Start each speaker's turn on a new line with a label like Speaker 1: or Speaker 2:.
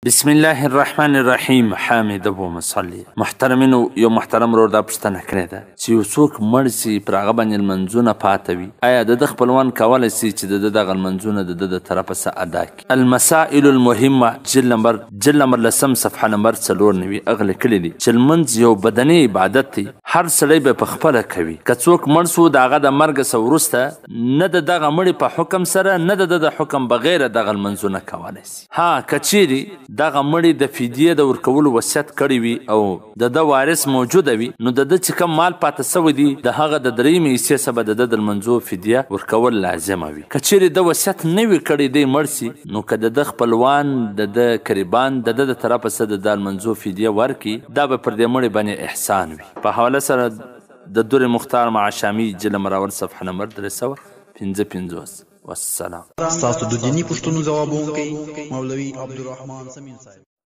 Speaker 1: بسم الله الرحمن الرحیم حامد و مصلی. محترمینو یو محترم ورور دا پوښتنه کړې ده چې یو څوک مړ سي پر هغه باندې لمنځونه پاته وي، آیا د خپلوان کولی سي چې د دغه لمنځونه د طرفه څه ادا کړي؟ المسائل المهمه جلد نمبر 10 صفحه نمبر 94 اغله کړي دي چې لمنځ یو بدني عبادت دی، هر سړی به په خپله کوي. که څوک مړ سو د هغه د مرګ څخه وروسته نه د دغه مړي په حکم سره نه د حکم بغیر دغه لمنځونه کولی سي. ها که چیرې دغه مړي د فدیې د ورکولو وصیت کړی وي او د وارث موجوده وي، نو د چې کوم مال پاته سوی دی د هغه د درېیمې حصې څخه به د لمنځو فدیه ورکول لازمه وي. که چیرې د وصیت نه وي کړی دی مړ سي، نو که د خپلوان د قریبان د طرفه څخه د لمنځو فدیه ورکړي، دا به پر دې مړي باندې احسان وي. په حواله سره د در مختار معشامي جلد نمبر صفحه نمبر 355. والسلام.
Speaker 2: ستاسو د دیني پوښتنو ځوابونکی مولوي عبدالرحمن سمین صاحب.